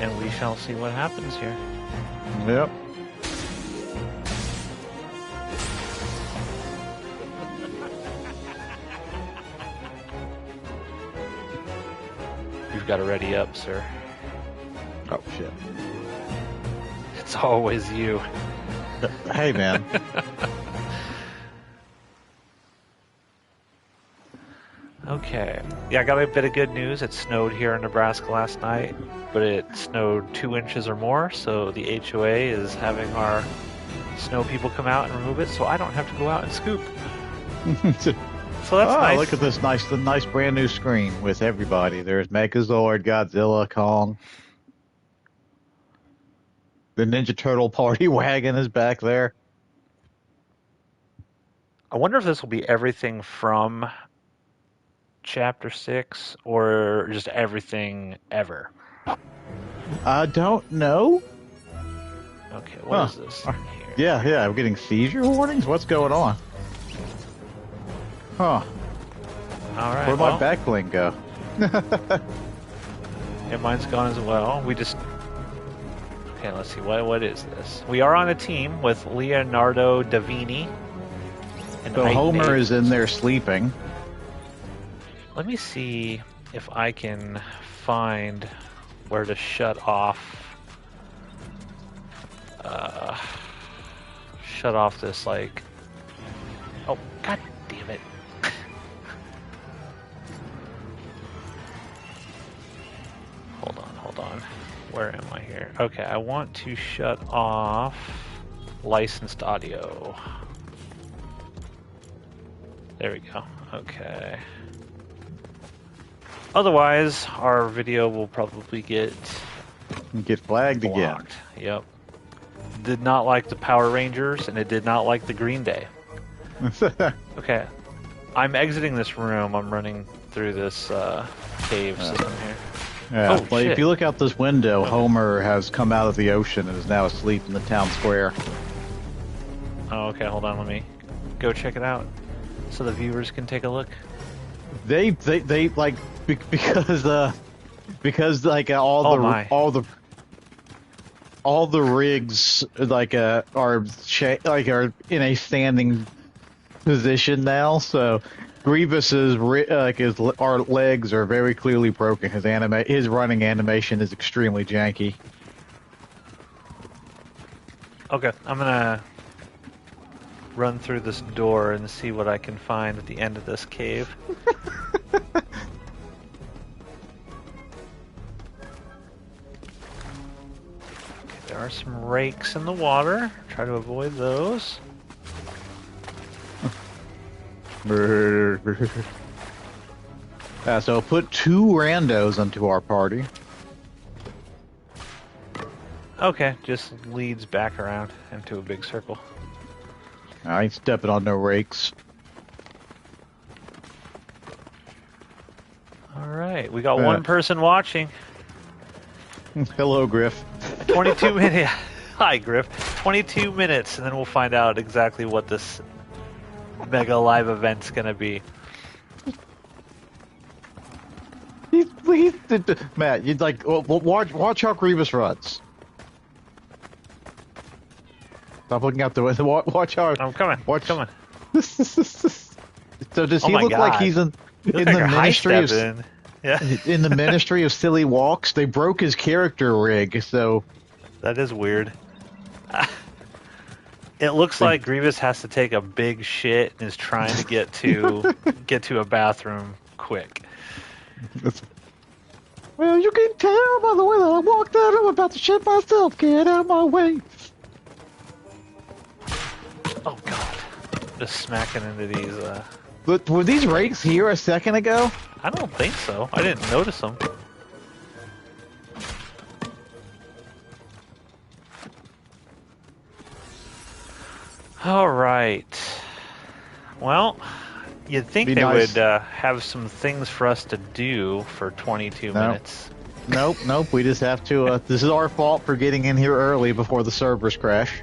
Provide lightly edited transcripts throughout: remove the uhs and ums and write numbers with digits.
and we shall see what happens here. Yep. You've got to ready up, sir. Oh, shit. It's always you. Hey, man. Okay. Yeah, I got a bit of good news. It snowed here in Nebraska last night, but it snowed 2 inches or more, so the HOA is having our snow people come out and remove it, so I don't have to go out and scoop. So that's nice. Look at this nice brand new screen with everybody. There's Megazord, Godzilla, Kong. The Ninja Turtle party wagon is back there. I wonder if this will be everything from Chapter 6 or just everything ever. I don't know. Okay, what is this here? Yeah, I'm getting seizure warnings? What's going on? Huh. Alright, Where'd my back bling go? Yeah, mine's gone as well. We just... Okay, let's see. What is this? We are on a team with Leonardo da Vinci. And So Homer is in there sleeping. Let me see if I can find where to shut off... shut off this, like... Oh, god damn it. Hold on. Where am I here? Okay, I want to shut off licensed audio. There we go. Okay. Otherwise, our video will probably get flagged blocked. Again. Yep. Did not like the Power Rangers, and it did not like the Green Day. Okay. I'm exiting this room. I'm running through this cave system here. Yeah, well, if you look out this window, Homer has come out of the ocean and is now asleep in the town square. Oh, okay, hold on, let me go check it out so the viewers can take a look. They like because like all the rigs like are in a standing position now, so Grievous's our legs are very clearly broken. His running animation is extremely janky. Okay, I'm gonna run through this door and see what I can find at the end of this cave. Okay, there are some rakes in the water. Try to avoid those. So put 2 randos into our party. Okay, just leads back around into a big circle. I ain't stepping on no rakes. Alright, we got one person watching. Hello, Griff. 22 minutes. Hi, Griff. 22 minutes, and then we'll find out exactly what this mega live event's gonna be. Matt, you'd like watch how Grievous runs. Stop looking out the window. Watch how. I'm coming. Coming. So does he look like he's in the ministry of? Yeah. In the Ministry of Silly Walks? They broke his character rig, so that is weird. It looks like Grievous has to take a big shit and is trying to get to a bathroom quick. Well, you can tell by the way that I walked out. I'm about to shit myself. Get out of my way. Oh god! Just smacking into these. But were these rakes here a second ago? I don't think so. I didn't notice them. All right. Well, you'd think they would have some things for us to do for 22 minutes. Nope. We just have to. This is our fault for getting in here early before the servers crash.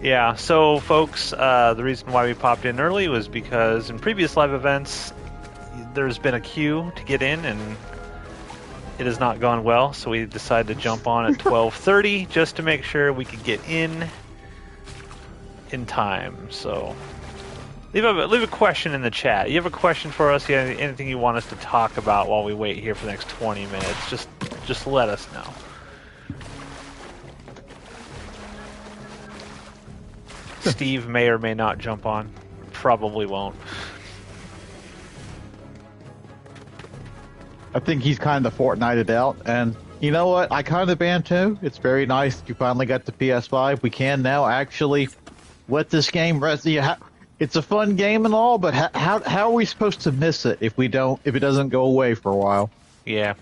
Yeah, so folks, the reason why we popped in early was because in previous live events, there's been a queue to get in, and it has not gone well, so we decided to jump on at 12:30 just to make sure we could get in time. So leave a question in the chat. You have a question for us? Anything you want us to talk about while we wait here for the next 20 minutes? Just let us know. Steve may or may not jump on. Probably won't. I think he's kind of Fortnited out, and you know what? I kind of am too. It's very nice you finally got the PS5. We can now actually let this game rest. It's a fun game and all, but how are we supposed to miss it if it doesn't go away for a while? Yeah.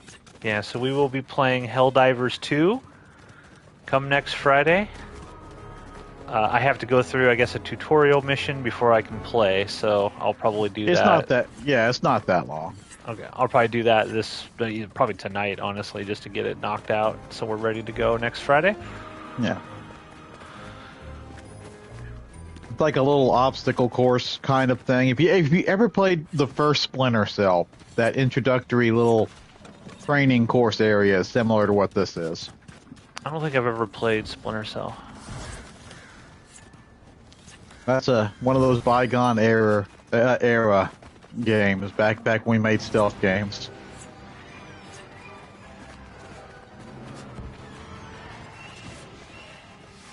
So we will be playing Helldivers 2 come next Friday. I have to go through, I guess, a tutorial mission before I can play, so I'll probably do that. It's not that long. Okay, I'll probably do that probably tonight, honestly, just to get it knocked out, so we're ready to go next Friday. Yeah. It's like a little obstacle course kind of thing. If you ever played the first Splinter Cell, that introductory little training course area is similar to what this is. I don't think I've ever played Splinter Cell. That's one of those bygone era games back when we made stealth games.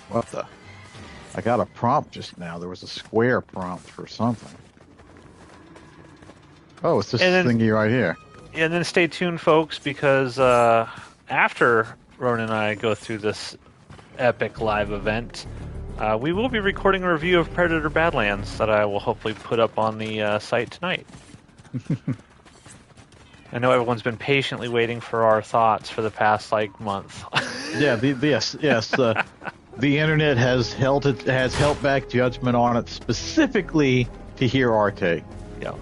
What the? I got a prompt just now. There was a square prompt for something. Oh, it's this thingy right here. And then stay tuned, folks, because after Ronan and I go through this epic live event, we will be recording a review of Predator Badlands that I will hopefully put up on the site tonight. I know everyone's been patiently waiting for our thoughts for the past month. Yeah, yes. The internet has held back judgment on it specifically to hear our take. Yeah.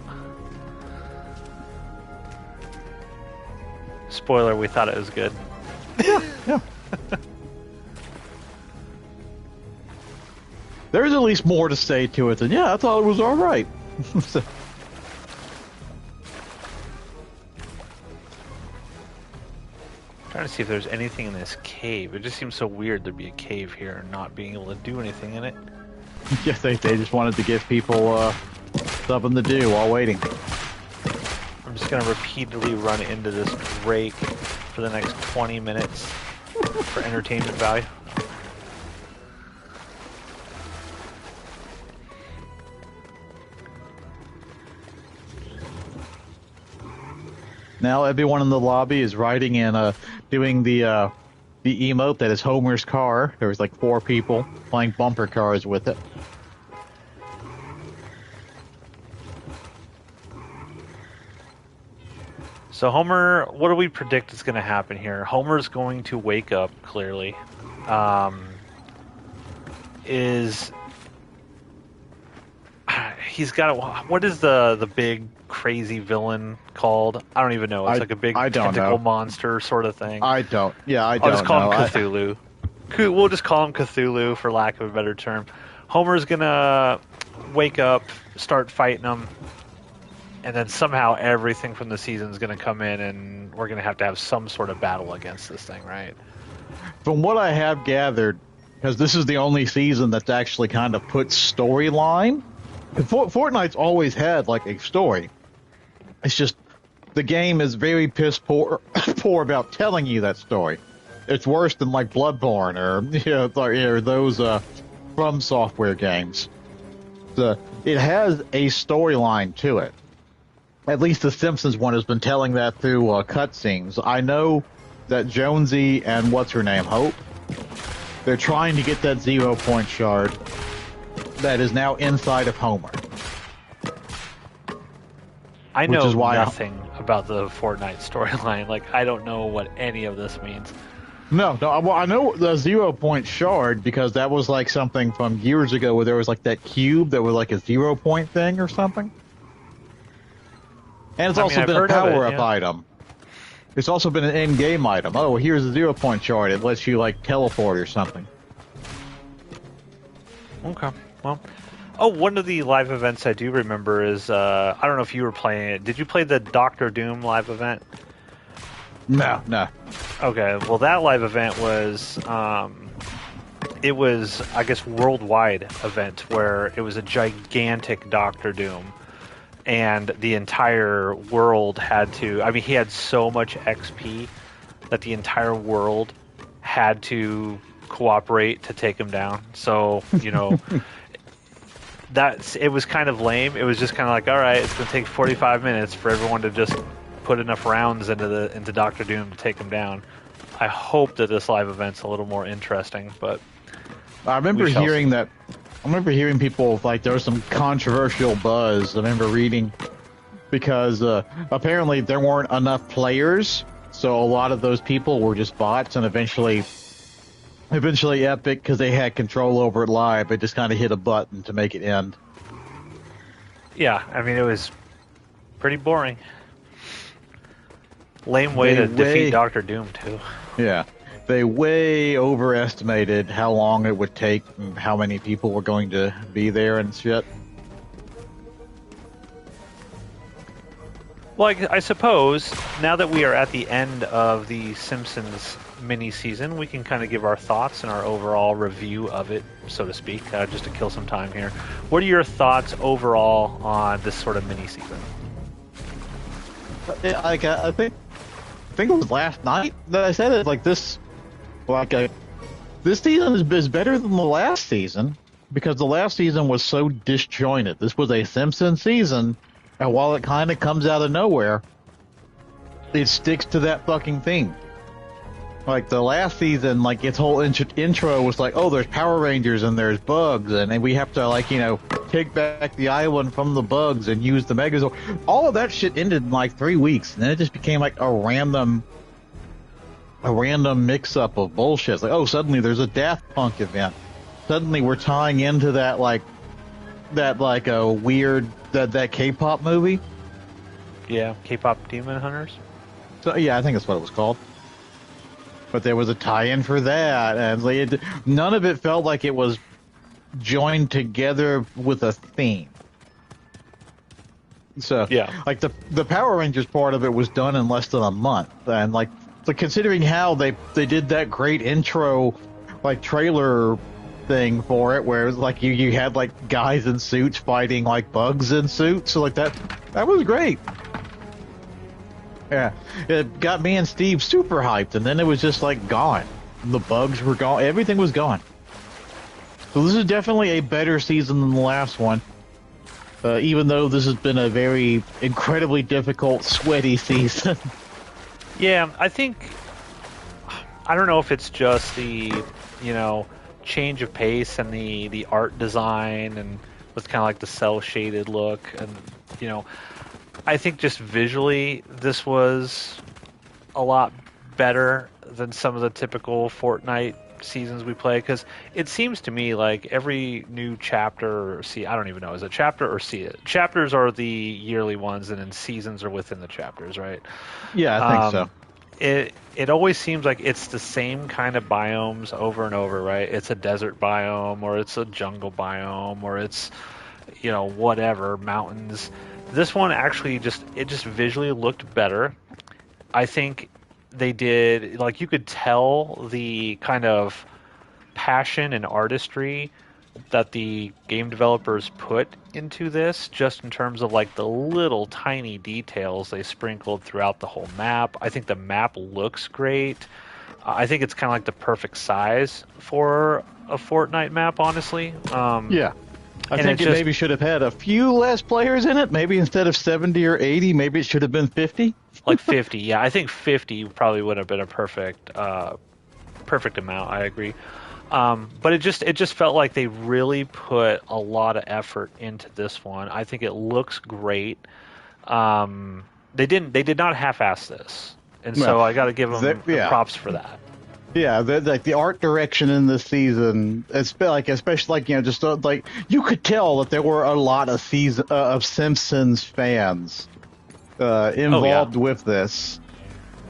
Spoiler: we thought it was good. Yeah. There's at least more to say to it than, yeah, I thought it was all right. Trying to see if there's anything in this cave. It just seems so weird there'd be a cave here and not being able to do anything in it. Yeah, they just wanted to give people something to do while waiting. I'm just going to repeatedly run into this rake for the next 20 minutes for entertainment value. Now everyone in the lobby is riding in, doing the emote that is Homer's car. There was 4 people playing bumper cars with it. So Homer, what do we predict is going to happen here? Homer's going to wake up, clearly. He's got what is the big crazy villain called? I don't even know. It's like a big tentacle monster sort of thing. I don't know. I'll just call him Cthulhu. We'll just call him Cthulhu for lack of a better term. Homer's gonna wake up, start fighting him, and then somehow everything from the season is gonna come in, and we're gonna have some sort of battle against this thing, right? From what I have gathered, because this is the only season that's actually kind of put storyline. Fortnite's always had a story. It's just the game is very piss poor about telling you that story. It's worse than Bloodborne or those From Software games. It has a storyline to it. At least the Simpsons one has been telling that through cutscenes. I know that Jonesy and what's her name, Hope, they're trying to get that 0 point shard that is now inside of Homer. I know nothing about the Fortnite storyline. I don't know what any of this means. No. Well, I know the 0 point shard because that was something from years ago where there was that cube that was a 0 point thing or something. And it's also been a power-up item. It's also been an in-game item. Oh, here's a 0 point shard. It lets you teleport or something. Okay. Well, one of the live events I do remember is I don't know if you were playing it. Did you play the Doctor Doom live event? No, no. Okay, well, that live event was, it was, I guess, worldwide event where it was a gigantic Doctor Doom, and the entire world had to. I mean, he had so much XP that the entire world had to cooperate to take him down. So, it was kind of lame. It was just kind of like, all right, it's going to take 45 minutes for everyone to just put enough rounds into Doctor Doom to take him down. I hope that this live event's a little more interesting, but I remember hearing people like there was some controversial buzz. I remember reading because apparently there weren't enough players, so a lot of those people were just bots, and eventually Epic, because they had control over it live, they just kind of hit a button to make it end. Yeah, I mean, it was pretty boring. Lame way to defeat Doctor Doom, too. Yeah. They way overestimated how long it would take and how many people were going to be there and shit. Well, I suppose, now that we are at the end of the Simpsons mini-season, we can kind of give our thoughts and our overall review of it, so to speak, just to kill some time here. What are your thoughts overall on this sort of mini-season? I think it was last night that I said it. Like this, this season is better than the last season because the last season was so disjointed. This was a Simpsons season, and while it kind of comes out of nowhere, it sticks to that fucking theme. Like the last season, like its whole intro was like, oh, there's Power Rangers and there's bugs, and we have to take back the island from the bugs and use the Megazord. All of that shit ended in like 3 weeks, and then it just became like a random mix-up of bullshit. It's like, oh, suddenly there's a Daft Punk event. Suddenly we're tying into that weird K-pop movie. Yeah, K-pop Demon Hunters. So yeah, I think that's what it was called. But there was a tie-in for that, and none of it felt like it was joined together with a theme. So, yeah, like the Power Rangers part of it was done in less than a month, and considering how they did that great intro, trailer thing for it, where it was like you had like guys in suits fighting like bugs in suits, so that was great. Yeah, it got me and Steve super hyped, and then it was just like gone. The bugs were gone. Everything was gone. So this is definitely a better season than the last one. Even though this has been a very incredibly difficult, sweaty season. Yeah, I don't know if it's just the, change of pace and the art design and with kind of like the cel-shaded look and, I think just visually, this was a lot better than some of the typical Fortnite seasons we play, because it seems to me like every new chapter, I don't even know, is it chapter or chapters are the yearly ones, and then seasons are within the chapters, right? Yeah, I think so. It always seems like it's the same kind of biomes over and over, right? It's a desert biome, or it's a jungle biome, or it's whatever, mountains. This one actually just visually looked better. I think they did, you could tell the kind of passion and artistry that the game developers put into this, just in terms of the little tiny details they sprinkled throughout the whole map. I think the map looks great. I think it's kind of like the perfect size for a Fortnite map, honestly. Yeah. I think it maybe should have had a few less players in it. Maybe instead of 70 or 80, maybe it should have been 50. 50, yeah. I think 50 probably would have been a perfect amount. I agree. But it just felt like they really put a lot of effort into this one. I think it looks great. They did not half-ass this, and so I got to give them props for that. Yeah, the art direction in this season, especially you could tell that there were a lot of Simpsons fans involved with this.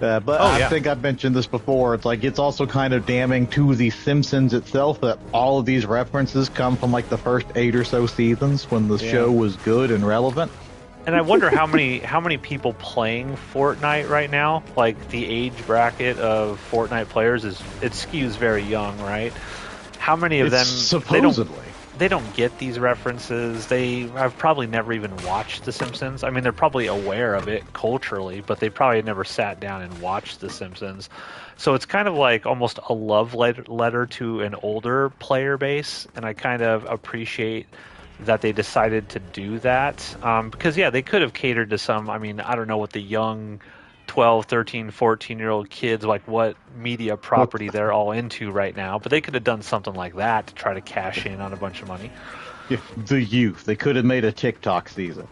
But I think I've mentioned this before. It's also kind of damning to the Simpsons itself that all of these references come from the first 8 or so seasons when the show was good and relevant. And I wonder how many people playing Fortnite right now, like the age bracket of Fortnite players it skews very young, right? How many of It's them they don't supposedly. they don't get these references. They have probably never even watched The Simpsons. I mean, they're probably aware of it culturally, but they probably never sat down and watched The Simpsons. So it's kind of like almost a love letter to an older player base, and I kind of appreciate that they decided to do that. Because, yeah, they could have catered to some, I mean, I don't know what the young 12, 13, 14-year-old kids, like what media What property they're all into right now, but they could have done something like that to try to cash in on a bunch of money. the youth? They could have made a TikTok season.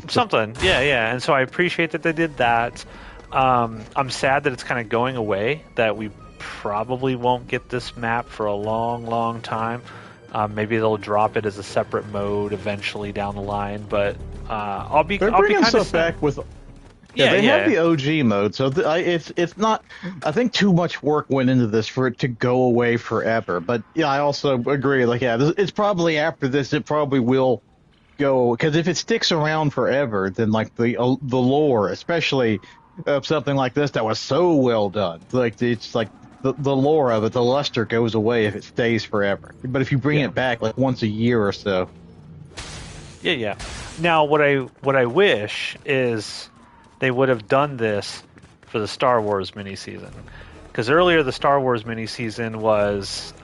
Something, yeah, yeah. And so I appreciate that they did that. I'm sad that it's kind of going away, that we probably won't get this map for a long, long time. Maybe they'll drop it as a separate mode eventually down the line, but They're I'll be bringing kind of stuff sad. back with. Yeah, Yeah, they have yeah, the OG mode, so it's not. I think too much work went into this for it to go away forever. But yeah, I also agree. Like, yeah, it's probably after this, it probably will go, because if it sticks around forever, then like the lore, especially of something like this that was so well done, like it's like the lore of it, the luster goes away if it stays forever. But if you bring yeah, it back like once a year or so, yeah, yeah. Now, what I wish is they would have done this for the Star Wars mini season. Because earlier the Star Wars mini season was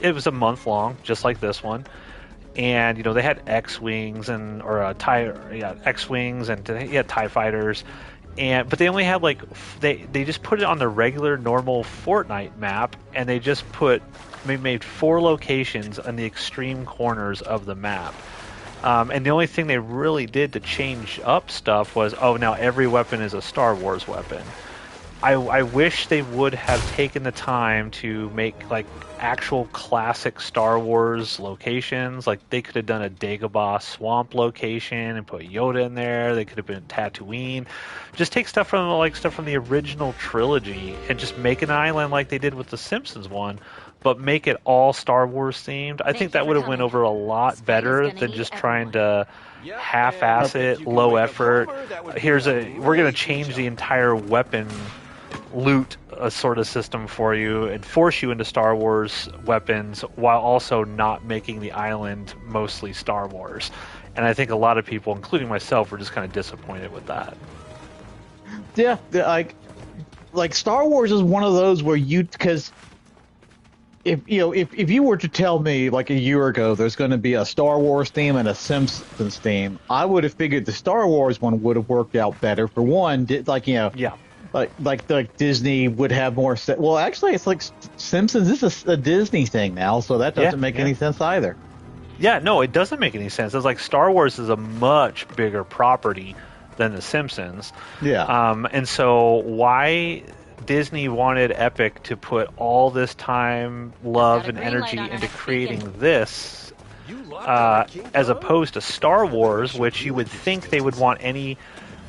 it was a month long, just like this one, and they had X wings and or tie yeah X wings and they had Tie fighters, and but they only had like they just put it on the regular normal Fortnite map, and they made 4 locations on the extreme corners of the map. And the only thing they really did to change up stuff was, oh, now every weapon is a Star Wars weapon. I wish they would have taken the time to make like actual classic Star Wars locations. Like they could have done a Dagobah swamp location and put Yoda in there. They could have been Tatooine. Just take stuff from the original trilogy and just make an island like they did with the Simpsons one, but make it all Star Wars themed. I think Thank you that for would have went coming. over a lot Spider's better gonna than eat just trying everyone. to Yep, and half-ass if it, you can low wake up effort. Homer, that would be We're gonna great change the job. entire weapon loot sort of system for you and force you into Star Wars weapons while also not making the island mostly Star Wars. And I think a lot of people, including myself, were just kind of disappointed with that. yeah, like Star Wars is one of those where because if you were to tell me like a year ago there's going to be a Star Wars theme and a Simpsons theme, I would have figured the Star Wars one would have worked out better. For one, Yeah. like Disney would have more. Well, actually, it's like Simpsons is a Disney thing now, so that Yeah, doesn't make yeah. any sense either. Yeah, no, it doesn't make any sense. It's like Star Wars is a much bigger property than The Simpsons. Yeah. And so why Disney wanted Epic to put all this time, love, Got a and green light energy on our into next creating beacon. this, You locked on the King as Kong? opposed to Star Wars, which you would think they would want any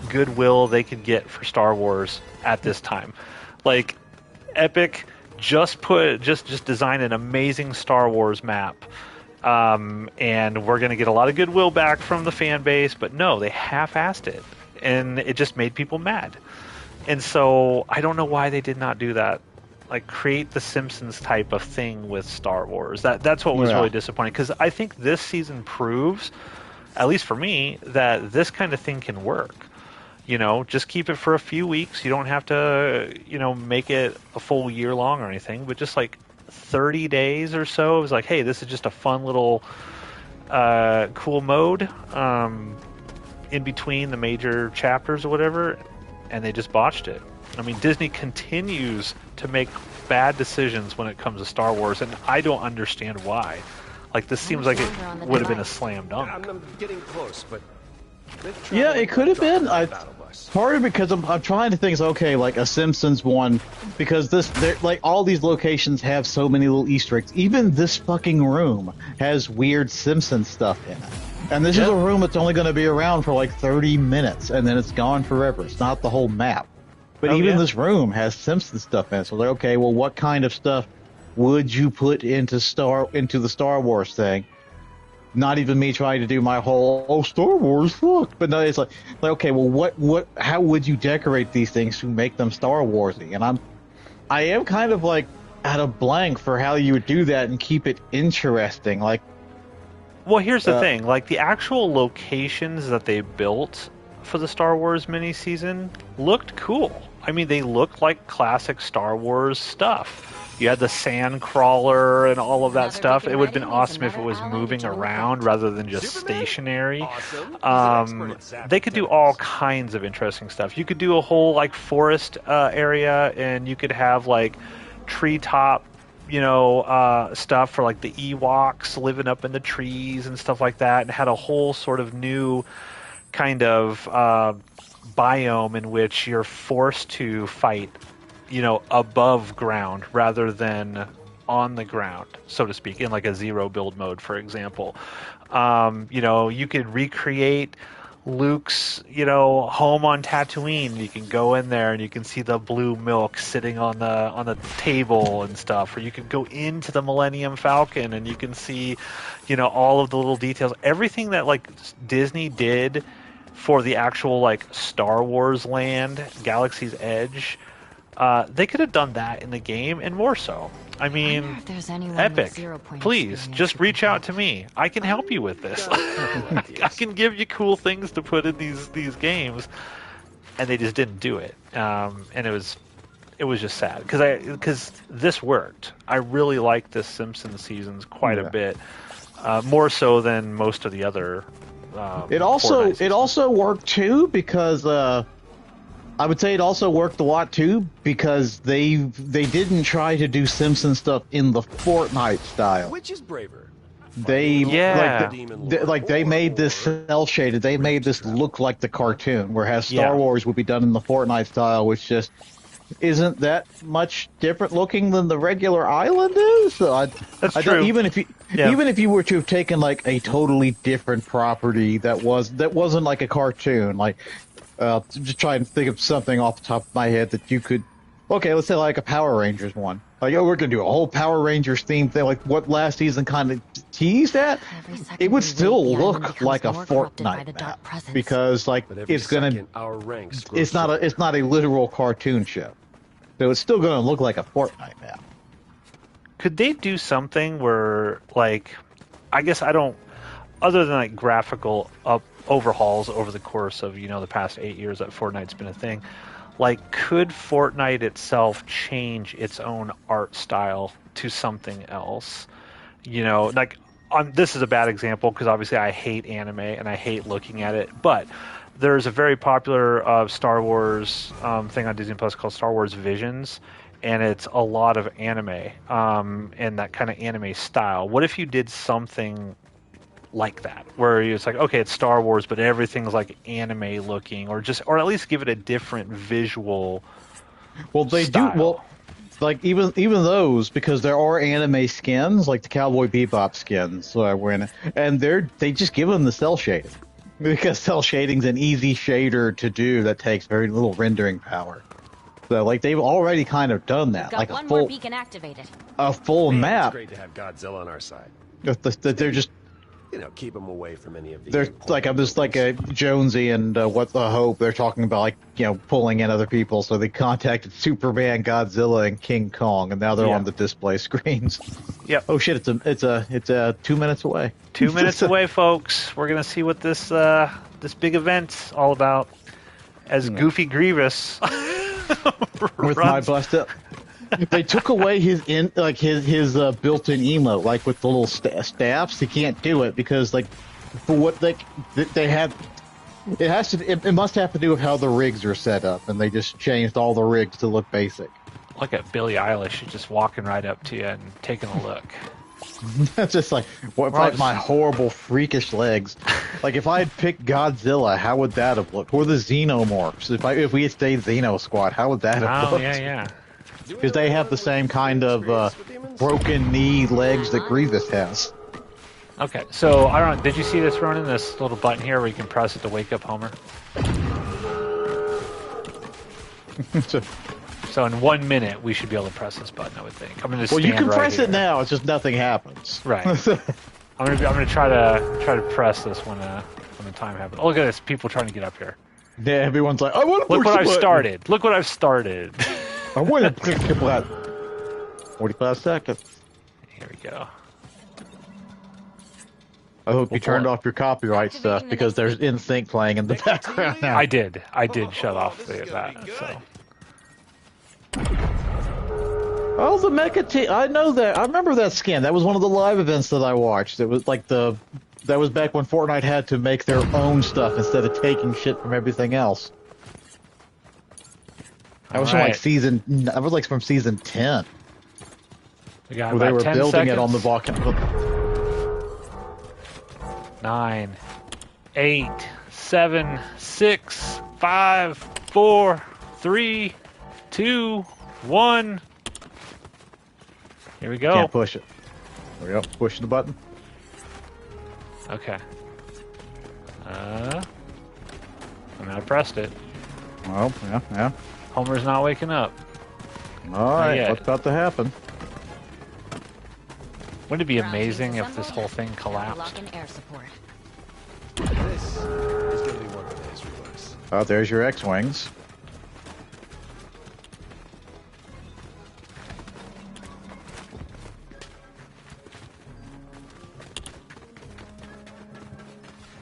goodwill they could get for Star Wars at this time. Like Epic just design an amazing Star Wars map. And we're going to get a lot of goodwill back from the fan base, but no, they half-assed it, and it just made people mad. And so I don't know why they did not do that. Like create the Simpsons type of thing with Star Wars. That's what was Yeah. really disappointing, because I think this season proves, at least for me, that this kind of thing can work. Just keep it for a few weeks. You don't have to, make it a full year long or anything, but just like 30 days or so. It was like, hey, this is just a fun little cool mode in between the major chapters or whatever, and they just botched it. I mean, Disney continues to make bad decisions when it comes to Star Wars, and I don't understand why. Like, this seems like it longer on the would have been a device? slam dunk. I'm getting close, but Yeah, it could have been. Battle bus. Part of it because I'm trying to think, okay, like a Simpsons one, because like all these locations have so many little Easter eggs. Even this fucking room has weird Simpsons stuff in it. And this is a room that's only going to be around for like 30 minutes, and then it's gone forever. It's not the whole map. But Oh, even yeah. this room has Simpsons stuff in it. So like, okay, well, what kind of stuff would you put into the Star Wars thing? not even me trying to do my whole Star Wars look, but no, it's like okay, well, how would you decorate these things to make them Star Warsy? And I am kind of like at a blank for how you would do that and keep it interesting. Like, well, here's the thing: like the actual locations that they built for the Star Wars mini season looked cool. I mean, they looked like classic Star Wars stuff. You had the sand crawler and all of that stuff. It would have been awesome if it was moving around rather than just stationary. They could do all kinds of interesting stuff. You could do a whole like forest area, and you could have like treetop, stuff for like the Ewoks living up in the trees and stuff like that, and had a whole sort of new kind of biome in which you're forced to fight above ground rather than on the ground, so to speak, in like a zero build mode, for example. You could recreate Luke's, home on Tatooine. You can go in there and you can see the blue milk sitting on the table and stuff. Or you could go into the Millennium Falcon and you can see, all of the little details. Everything that like Disney did for the actual like Star Wars land, Galaxy's Edge. They could have done that in the game and more so. I mean, Epic, please just reach out to me. I can help you with this. I can give you cool things to put in these games, and they just didn't do it. And it was just sad because this worked. I really like this Simpsons seasons quite a bit, more so than most of the other. It also worked too because. I would say it also worked a lot too because they didn't try to do Simpson stuff in the Fortnite style. Which is braver? They made this cell shaded. They made this look like the cartoon, whereas Star Wars would be done in the Fortnite style, which just isn't that much different looking than the regular island is. So That's true. Even if you were to have taken like a totally different property that wasn't like a cartoon, like. Just try and think of something off the top of my head that you could. Okay, let's say like a Power Rangers one. Like, we're gonna do a whole Power Rangers theme thing, like what last season kind of teased at. It would still look like a Fortnite map because like it's gonna. It's not a literal cartoon show, so it's still gonna look like a Fortnite map. Could they do something where like, I guess I don't. Other than like graphical overhauls over the course of the past 8 years that Fortnite's been a thing, like could Fortnite itself change its own art style to something else? This is a bad example because obviously I hate anime and I hate looking at it, but there's a very popular Star Wars thing on Disney Plus called Star Wars Visions, and it's a lot of anime and that kind of anime style. What if you did something like that, where it's like, okay, it's Star Wars, but everything's like anime looking, or at least give it a different visual. Well, they style. do. Well, like even those, because there are anime skins, like the Cowboy Bebop skins, and they just give them the cell shading because cell shading's an easy shader to do that takes very little rendering power. So like they've already kind of done that, like one more beacon activated. A full map. It's great to have Godzilla on our side. They're just. Keep them away from any of the. They're like I'm just like a Jonesy and What the Hope. They're talking about pulling in other people. So they contacted Superman, Godzilla, and King Kong, and now they're on the display screens. Yep. Oh shit! It's 2 minutes away. 2 minutes away, folks. We're gonna see what this big event's all about. As Goofy Grievous with my bust up. They took away his built-in emote, like with the little staffs. He can't do it because for what they have, it must have to do with how the rigs are set up, and they just changed all the rigs to look basic. Look at Billie Eilish, she's just walking right up to you and taking a look. That's just like my horrible freakish legs. Like if I had picked Godzilla, how would that have looked? Or the Xenomorphs. If we had stayed Xeno Squad, how would that have looked? Yeah. Because they have the same kind of broken knee legs that Grievous has. Okay, so I don't know. Did you see this, Ronan? This little button here where you can press it to wake up Homer. So in 1 minute, we should be able to press this button, I would think. I'm going to stand you can right press here. it now. It's just nothing happens. Right. I'm gonna try to press this when the time happens. Oh, look at this! People trying to get up here. Yeah, everyone's like, I want to push Look what the I've button. started. Look what I've started. I want to push the button. 45 seconds. Here we go. I hope you turned off your copyright stuff because there's NSYNC playing in the background now. I did shut off that. So. Oh, the Mecha Team. I know that. I remember that skin. That was one of the live events that I watched. It was like that was back when Fortnite had to make their own stuff instead of taking shit from everything else. That was from like that was like from season 10. We got where they were 10 building seconds. it on the volcano. 9, 8, 7, 6, 5, 4, 3, 2, 1. Here we go. Can't push it. There we go. Push the button. Okay. And I pressed it. Oh, yeah. Homer's not waking up. All right, yet. what's about to happen? Wouldn't it be amazing if this whole thing collapsed? Lock in air support. This is going to be one of the history books. Oh, there's your X-Wings.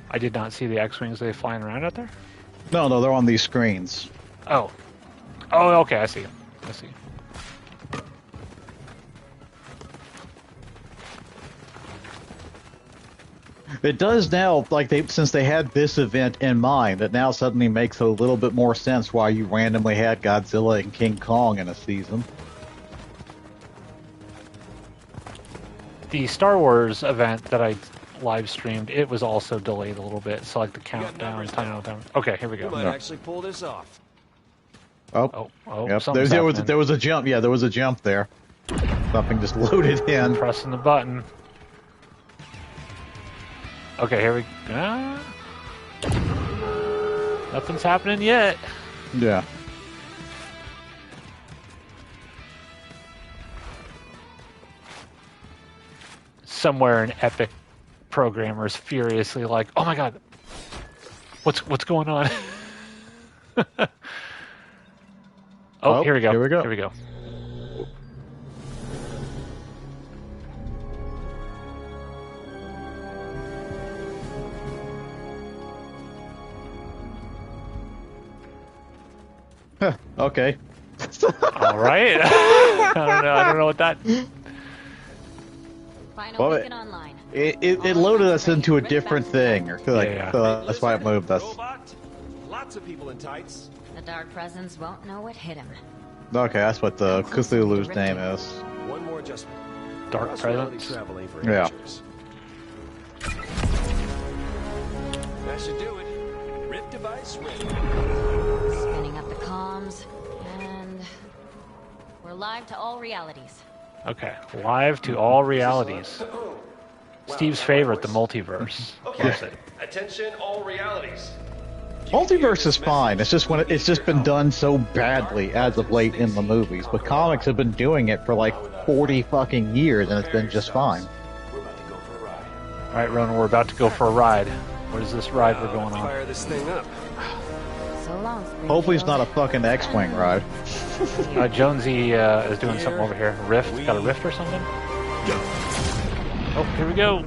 I did not see the X-Wings. Are they flying around out there? No, they're on these screens. Oh, okay, I see. It does now, like since they had this event in mind, it now suddenly makes a little bit more sense why you randomly had Godzilla and King Kong in a season. The Star Wars event that I live streamed, it was also delayed a little bit, so like the countdown, time. Okay, here we You go. might actually pull this off. Oh, Yep. there was a jump. Yeah, there was a jump there. Something just loaded in. Pressing the button. Okay, here we go. Nothing's happening yet. Yeah. Somewhere an epic programmer's furiously like, "Oh my god, what's going on?" Oh, here we go. Here we go. Here we go. Okay. All right. I don't know what that. Final Well, beacon online. It loaded us into a different thing, or like Yeah. so that's why it moved us. Robot, lots of people in tights. The dark presence won't know what hit him. Okay, that's what the Cthulhu's name is. One more adjustment. Dark Cross-reality presence. travel ain't for Yeah. amateurs. That should do it. Rip device ready. Spinning up the comms, and we're live to all realities. Okay, live to all realities. Steve's favorite, the multiverse. Loves it. Attention, all realities. Multiverse is fine. It's just it's just been done so badly as of late in the movies. But comics have been doing it for like 40 fucking years, and it's been just fine. We're about to go for a ride. All right, Ronan, we're about to go for a ride. What is this ride we're going on? Fire this thing up. So long, Springfield. Hopefully, it's not a fucking X-wing ride. Jonesy is doing something over here. Rift? Got a rift or something? Oh, here we go.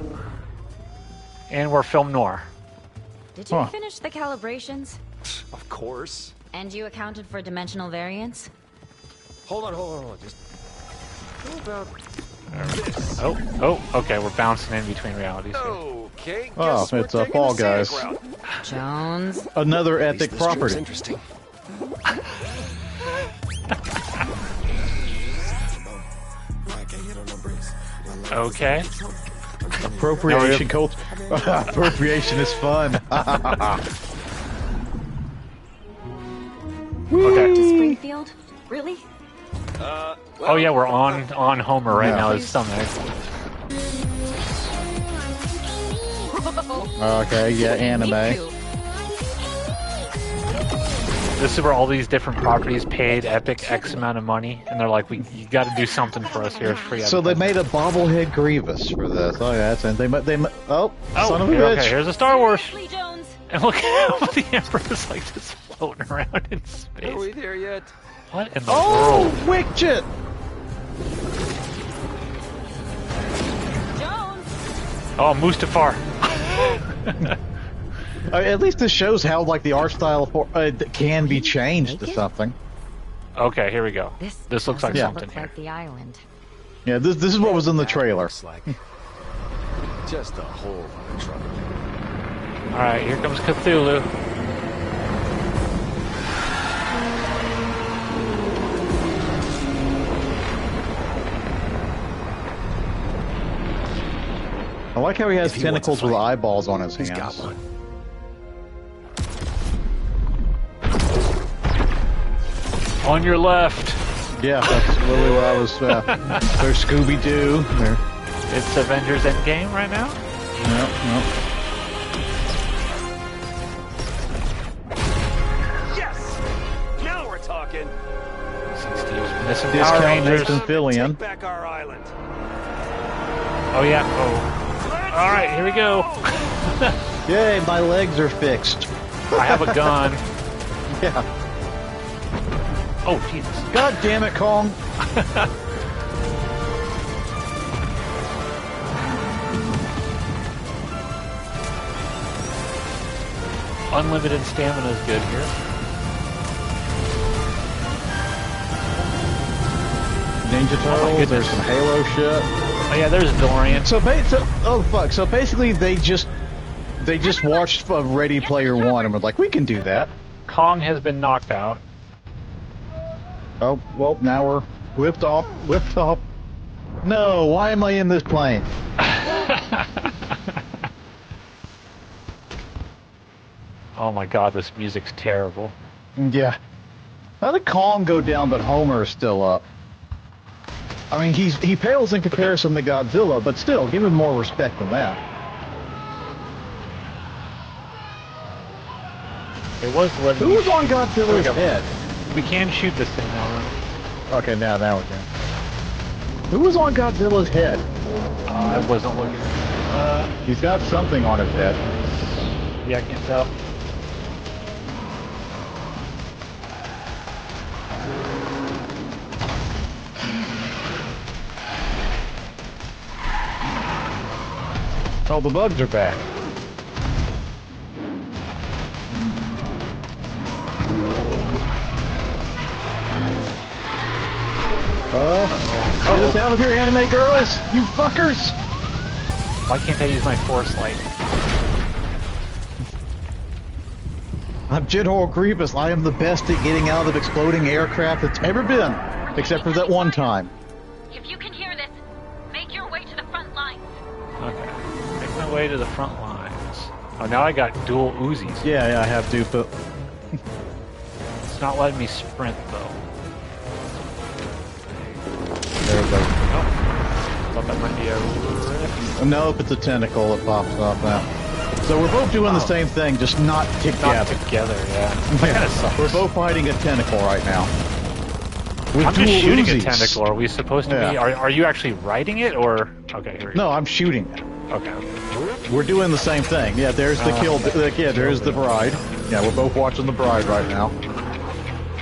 And we're film noir. Did you Huh. finish the calibrations? Of course. And you accounted for dimensional variance? Hold on. Just how about this? Oh, okay, we're bouncing in between realities here. Okay. Oh, guess we're it's taking Fall the scenic Guys. route. Jones. Another At least epic this trip's property. interesting. Okay. Appropriation culture. Appropriation is fun. Okay. To Springfield? Really? Oh yeah, we're on Homer right Yeah. now. His stomach. Okay, yeah, anime. this is where all these different properties paid Epic X amount of money, and they're like, you got to do something for us here. It's free. So they made a bobblehead Grievous for this. Oh, yeah, that's and oh, son of a bitch. Okay, here's a Star Wars. Seriously, Jones? And look at how the Emperor's like just floating around in space. Are we there yet? What in the Oh, world? Wickjet! Jones! Oh, Mustafar. At least this shows how like the art style can be changed to something. Okay, here we go. This looks like doesn't something look here. like the island. Yeah, this is what was in the trailer. Looks like just a whole lot of trouble. All right, here comes Cthulhu. I like how he has If he wants tentacles a with fight, eyeballs on his He's hands. got one. On your left. Yeah, that's literally what I was. There's Scooby Doo. There. It's Avengers Endgame right now. No. Yes! Now we're talking. Steve's missing Power Discount Rangers. Nathan Fillion. Take back our island. Oh yeah. Oh. All right, here we go. Yay, my legs are fixed. I have a gun. Yeah. Oh Jesus. God damn it, Kong. Unlimited stamina is good here. Ninja Turtles. goodness. There's some Halo shit. Oh yeah, there's Dorian. Oh fuck. So basically, they just watched Ready Player One and were like, we can do that. Kong has been knocked out. Oh well, now we're whipped off. No, why am I in this plane? Oh my God, this music's terrible. Yeah. How did Kong go down, but Homer is still up? I mean, he pales in comparison to Godzilla, but still, give him more respect than that. It was what. Who was on Godzilla's go. head? We can shoot this thing now. Okay, now we can. Who was on Godzilla's head? I wasn't looking. He's got something on his head. Yeah, I can't tell. Oh, the bugs are back. Get us out of here, anime girls! You fuckers! Why can't I use my force light? I'm General Grievous. I am the best at getting out of exploding aircraft that's ever been, except for that one time. If you can hear this, make your way to the front lines. Okay. Make my way to the front lines. Oh, now I got dual Uzis. Yeah, I have to, but It's not letting me sprint though. there we go. Oh. Thought that might be a rift. Nope, it's a tentacle that pops up now. So we're both doing the same thing, just not together. Not together, yeah. That kind of sucks. We're both fighting a tentacle right now. With I'm dual just shooting Uzis. a tentacle. Are we supposed to be? Yeah. Are you actually riding it or? Okay, here we go. No, I'm shooting it. Okay. We're doing the same thing. Yeah, there's the kill. Yeah, there's the bride. Yeah, we're both watching the bride right now.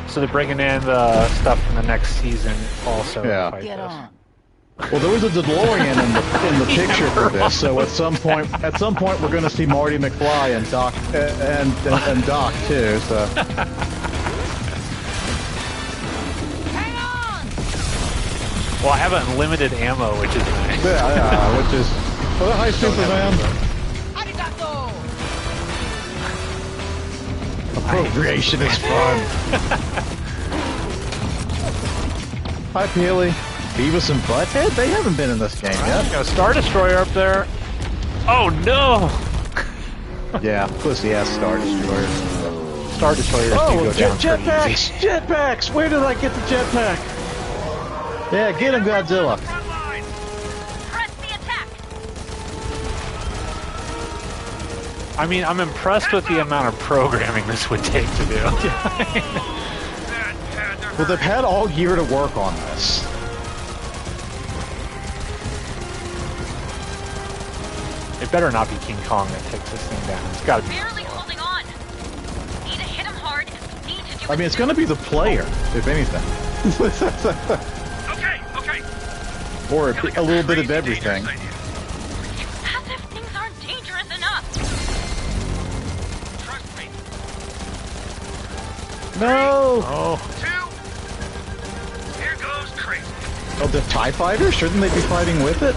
So they're bringing in the stuff from the next season also. Yeah. To fight this. Well, there was a DeLorean in the picture for this, so at some point we're going to see Marty McFly and Doc and Doc too. So Hang on! Well, I have unlimited ammo, which is nice. yeah, which is hi Superman. Arigato! Appropriation is fun. Hi Peely. Beavis and Butthead? They haven't been in this game yet. Got a Star Destroyer up there. Oh no! Yeah, pussy ass Star Destroyer. Star Destroyers do go down pretty easy. Jetpacks! Where did I get the jetpack? Yeah, get him, Godzilla. Press the attack! I mean, I'm impressed with the amount of programming this would take to do. Well, they've had all year to work on this. It better not be King Kong that takes this thing down. It's gotta be. Barely holding on. Need to hit him hard and need to do I mean, it's going to be the player, if anything. Okay. Or a little bit of everything. As if things aren't dangerous enough. Trust me. No! Oh, 2. Here goes crazy. Oh, the TIE fighter? Shouldn't they be fighting with it?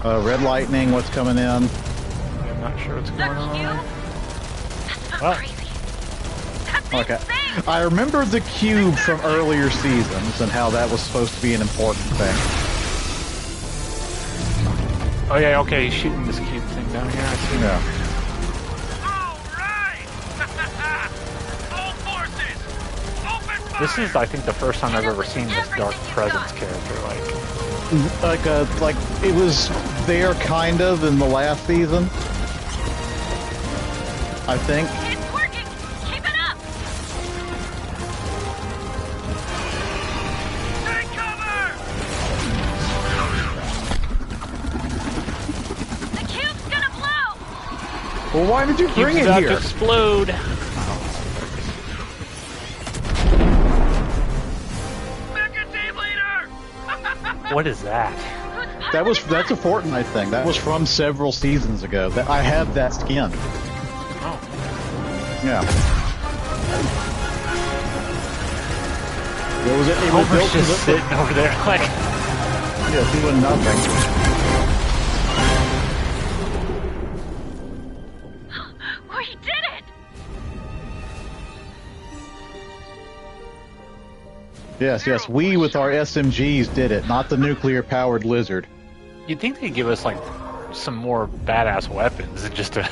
Red lightning, what's coming in? I'm not sure what's The going on. cube? That's not Oh. crazy. That's Okay. insane. I remember the cube from earlier seasons and how that was supposed to be an important thing. Oh yeah, okay, he's shooting this cube thing down here. I see. Yeah. All right. All forces. Open fire. This is, I think, the first time I've ever seen this Dark Presence character. Like it was there kind of in the last season. I think. It's working. Keep it up. Take cover. The cube's gonna blow. Well, why did you bring Cube's it about here? to explode. Mecha team leader. What is that? That's a Fortnite thing. That was from several seasons ago. I have that skin. Oh, Yeah. What was it? It was Homer's built just sitting over there like. yeah, doing nothing. We did it. Yes. We with our SMGs did it, not the nuclear-powered lizard. You'd think they'd give us like some more badass weapons than just a.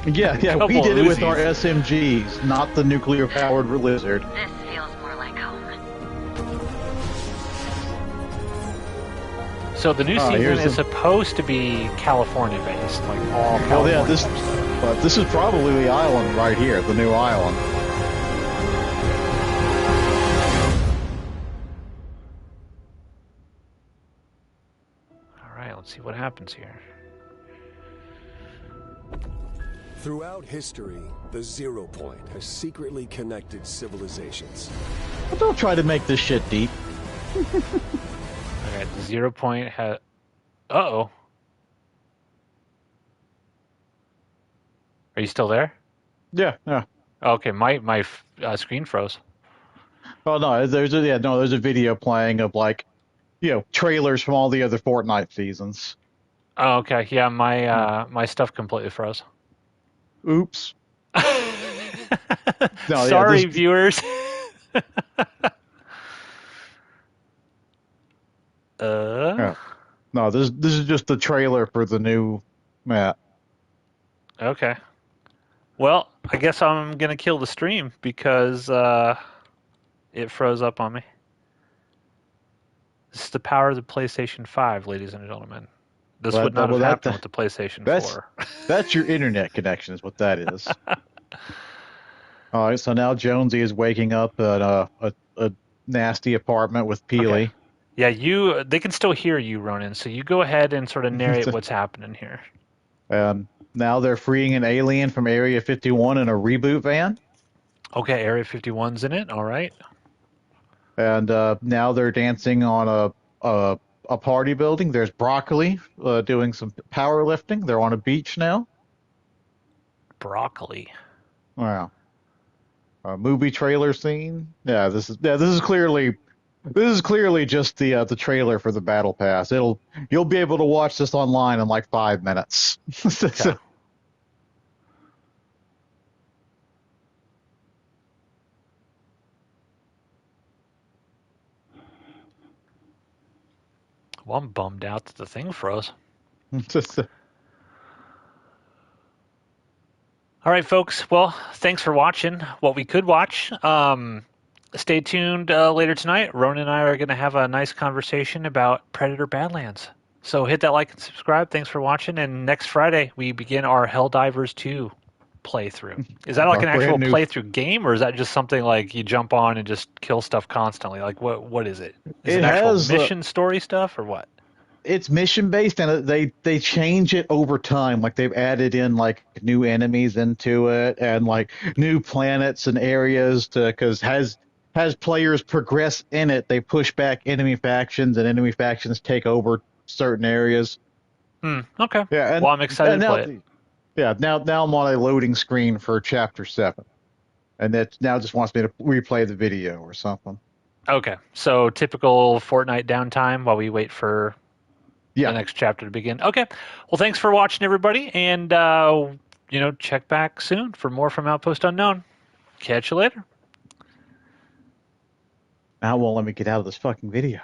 Yeah, we Couple did it with Uzis. our SMGs, not the nuclear-powered lizard. This feels more like home. So the new season here's is the- supposed to be California based, like all California. Well, yeah, type stuff. but this is probably the island right here, the new island. All right, let's see what happens here. Throughout history, the Zero Point has secretly connected civilizations. But don't try to make this shit deep. All right, the 0 point has. Uh-oh. Are you still there? Yeah. Okay, my screen froze. Oh no, there's a video playing of trailers from all the other Fortnite seasons. Oh, okay. Yeah, my stuff completely froze. Oops. No, Sorry, this- viewers. Yeah. No, this is just the trailer for the new map. Okay. Well, I guess I'm gonna kill the stream because it froze up on me. This is the power of the PlayStation 5, ladies and gentlemen. This would not have happened with the PlayStation 4. That's your internet connection, is what that is. All right, so now Jonesy is waking up at a nasty apartment with Peely. Okay. Yeah, they can still hear you, Ronan. So you go ahead and sort of narrate what's happening here. Now they're freeing an alien from Area 51 in a reboot van. Okay, Area 51's in it. All right. And now they're dancing on a party building. There's Broccoli doing some powerlifting. They're on a beach now. Broccoli. Wow. Movie trailer scene. Yeah, this is clearly just the trailer for the Battle Pass. You'll be able to watch this online in like 5 minutes. Okay. Well, I'm bummed out that the thing froze. All right, folks. Well, thanks for watching what we could watch. Stay tuned later tonight. Ronan and I are going to have a nice conversation about Predator Badlands. So hit that like and subscribe. Thanks for watching. And next Friday, we begin our Helldivers 2 playthrough. Is that like Our an actual brand new. playthrough game, or is that just something like you jump on and just kill stuff constantly? Like, what is it? Is it It actual has mission story stuff, or what? it's mission based, and they change it over time. Like they've added in like new enemies into it, and like new planets and areas to because has players progress in it, they push back enemy factions, and enemy factions take over certain areas. Okay. Yeah, Well, I'm excited and to now play it. yeah now I'm on a loading screen for chapter 7, and that now just wants me to replay the video or something. Okay. So typical Fortnite downtime while we wait for the Yeah, next chapter to begin. Okay. Well, thanks for watching, everybody, and check back soon for more from Outpost Unknown. Catch you later. now it won't let me get out of this fucking video.